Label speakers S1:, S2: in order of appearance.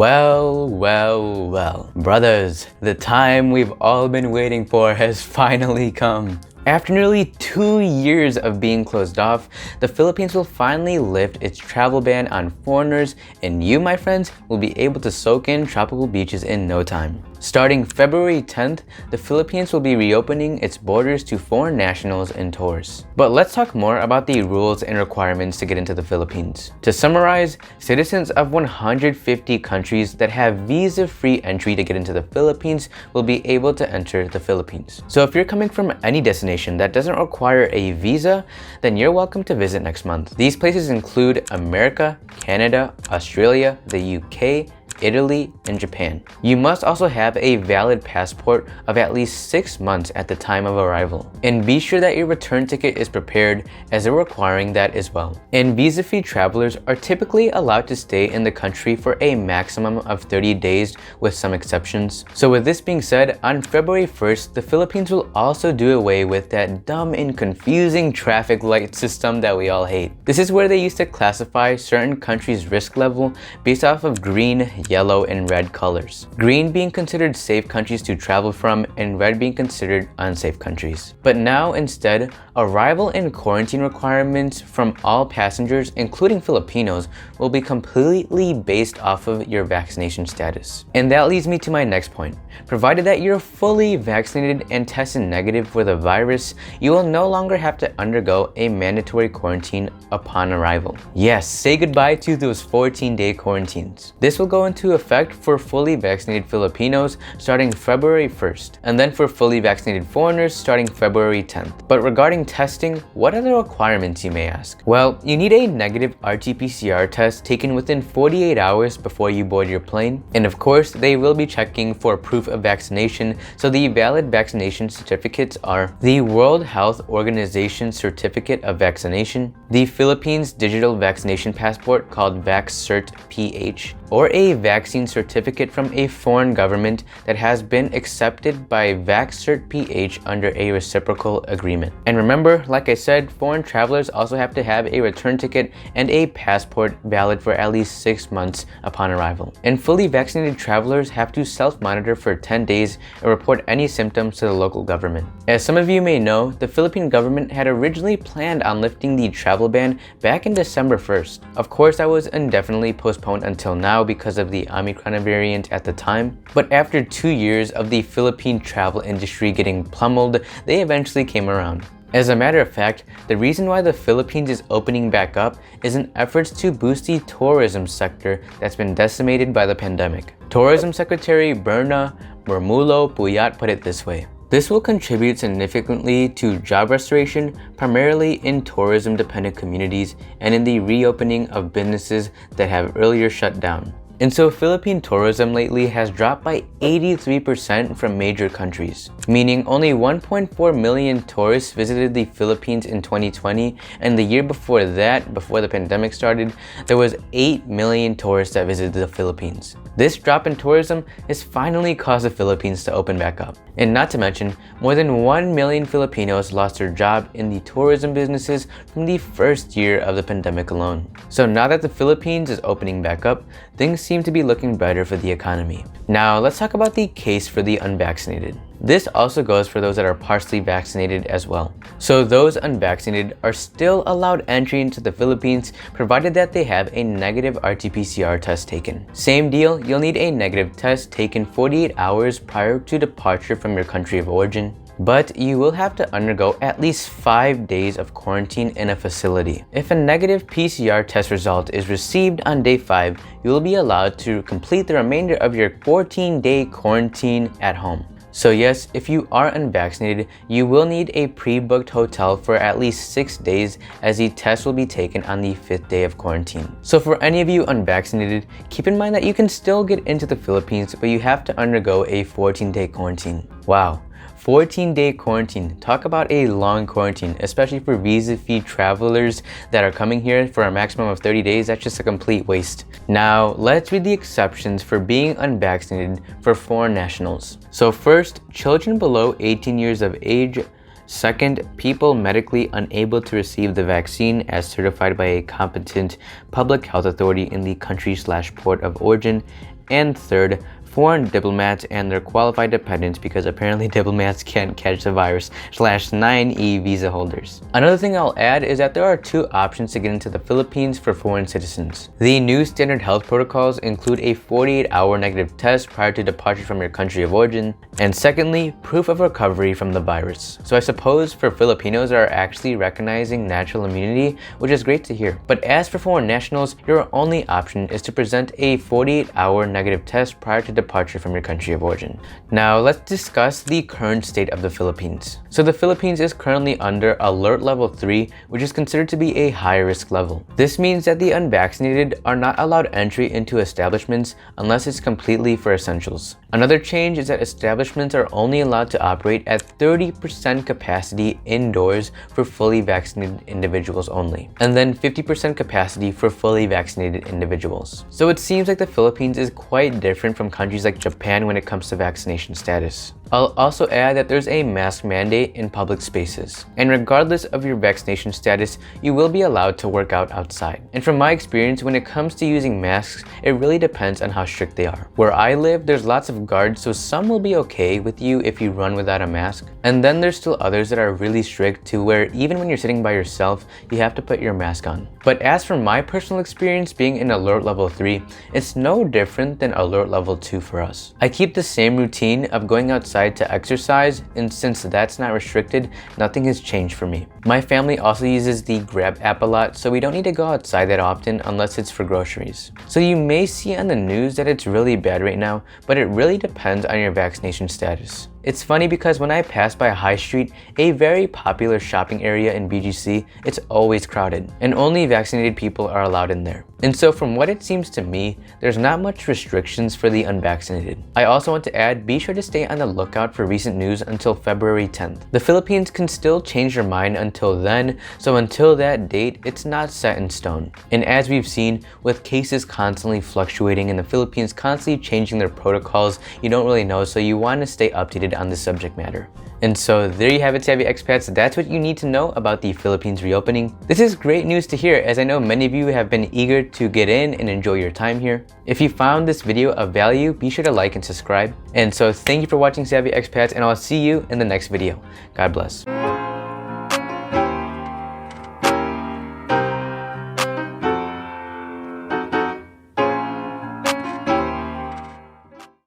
S1: Well, brothers, the time we've all been waiting for has finally come. After nearly 2 years of being closed off, the Philippines will finally lift its travel ban on foreigners, and you, my friends, will be able to soak in tropical beaches in no time. Starting February 10th, the Philippines will be reopening its borders to foreign nationals and tourists. But let's talk more about the rules and requirements to get into the Philippines. To summarize, citizens of 150 countries that have visa-free entry to get into the Philippines will be able to enter the Philippines. So if you're coming from any destination that doesn't require a visa, then you're welcome to visit next month. These places include America, Canada, Australia, the UK, Italy, and Japan. You must also have a valid passport of at least 6 months at the time of arrival. And be sure that your return ticket is prepared, as they're requiring that as well. And visa-free travelers are typically allowed to stay in the country for a maximum of 30 days with some exceptions. So with this being said, on February 1st, the Philippines will also do away with that dumb and confusing traffic light system that we all hate. This is where they used to classify certain countries' risk level based off of green, yellow, and red colors. Green being considered safe countries to travel from, and red being considered unsafe countries. But now instead, arrival and quarantine requirements from all passengers, including Filipinos, will be completely based off of your vaccination status. And that leads me to my next point. Provided that you're fully vaccinated and tested negative for the virus, you will no longer have to undergo a mandatory quarantine upon arrival. Yes, say goodbye to those 14-day quarantines. This will go into effect for fully vaccinated Filipinos starting February 1st, and then for fully vaccinated foreigners starting February 10th. But regarding testing, what are the requirements, you may ask? Well, you need a negative RT-PCR test taken within 48 hours before you board your plane. And of course, they will be checking for proof of vaccination, so the valid vaccination certificates are the World Health Organization Certificate of Vaccination, the Philippines Digital Vaccination Passport called VaxCert-PH, or a vaccine certificate from a foreign government that has been accepted by VaxCert-PH under a reciprocal agreement. And remember, like I said, foreign travelers also have to have a return ticket and a passport valid for at least 6 months upon arrival. And fully vaccinated travelers have to self-monitor for 10 days and report any symptoms to the local government. As some of you may know, the Philippine government had originally planned on lifting the travel ban back in December 1st. Of course, that was indefinitely postponed until now because of the Omicron variant at the time. But after 2 years of the Philippine travel industry getting pummeled, they eventually came around. As a matter of fact, the reason why the Philippines is opening back up is in efforts to boost the tourism sector that's been decimated by the pandemic. Tourism Secretary Berna Mermulo Puyat put it this way: "This will contribute significantly to job restoration, primarily in tourism-dependent communities and in the reopening of businesses that have earlier shut down." And so Philippine tourism lately has dropped by 83% from major countries, meaning only 1.4 million tourists visited the Philippines in 2020, and the year before that, before the pandemic started, there was 8 million tourists that visited the Philippines. This drop in tourism has finally caused the Philippines to open back up. And not to mention, more than 1 million Filipinos lost their job in the tourism businesses from the first year of the pandemic alone. So now that the Philippines is opening back up, things seem to be looking better for the economy. Now let's talk about the case for the unvaccinated. This also goes for those that are partially vaccinated as well. So those unvaccinated are still allowed entry into the Philippines provided that they have a negative RT-PCR test taken. Same deal, you'll need a negative test taken 48 hours prior to departure from your country of origin. But you will have to undergo at least 5 days of quarantine in a facility. If a negative PCR test result is received on day 5, you will be allowed to complete the remainder of your 14-day quarantine at home. So yes, if you are unvaccinated, you will need a pre-booked hotel for at least 6 days, as the test will be taken on the 5th day of quarantine. So for any of you unvaccinated, keep in mind that you can still get into the Philippines, but you have to undergo a 14-day quarantine. Wow. 14-day quarantine. Talk about a long quarantine, especially for visa-free travelers that are coming here for a maximum of 30 days. That's just a complete waste. Now, let's read the exceptions for being unvaccinated for foreign nationals. So first, children below 18 years of age. Second, people medically unable to receive the vaccine as certified by a competent public health authority in the country/port of origin. and third, foreign diplomats and their qualified dependents, because apparently diplomats can't catch the virus, /9E visa holders. Another thing I'll add is that there are two options to get into the Philippines for foreign citizens. The new standard health protocols include a 48-hour negative test prior to departure from your country of origin, and secondly, proof of recovery from the virus. So I suppose for Filipinos that are actually recognizing natural immunity, which is great to hear. But as for foreign nationals, your only option is to present a 48-hour negative test prior to departure from your country of origin. Now let's discuss the current state of the Philippines. So the Philippines is currently under alert level 3, which is considered to be a high risk level. This means that the unvaccinated are not allowed entry into establishments unless it's completely for essentials. Another change is that establishments are only allowed to operate at 30% capacity indoors for fully vaccinated individuals only, and then 50% capacity for fully vaccinated individuals. So it seems like the Philippines is quite different from countries like Japan when it comes to vaccination status. I'll also add that there's a mask mandate in public spaces, and regardless of your vaccination status, you will be allowed to work out outside. And from my experience, when it comes to using masks, it really depends on how strict they are. Where I live, there's lots of guards, so some will be okay with you if you run without a mask, and then there's still others that are really strict to where even when you're sitting by yourself, you have to put your mask on. But as for my personal experience being in alert level 3, it's no different than alert level 2 for us. I keep the same routine of going outside to exercise, and since that's not restricted, nothing has changed for me. My family also uses the Grab app a lot, so we don't need to go outside that often unless it's for groceries. So you may see on the news that it's really bad right now, but it really depends on your vaccination status. It's funny because when I pass by a high street, a very popular shopping area in BGC, it's always crowded, and only vaccinated people are allowed in there. And so from what it seems to me, there's not much restrictions for the unvaccinated. I also want to add, be sure to stay on the lookout for recent news until February 10th. The Philippines can still change their mind until then, so until that date, it's not set in stone. And as we've seen, with cases constantly fluctuating and the Philippines constantly changing their protocols, you don't really know, so you want to stay updated on this subject matter. And so there you have it, savvy expats. That's what you need to know about the Philippines reopening. This is great news to hear, as I know many of you have been eager to get in and enjoy your time here. If you found this video of value, be sure to like and subscribe. And so thank you for watching, savvy expats, and I'll see you in the next video. God bless.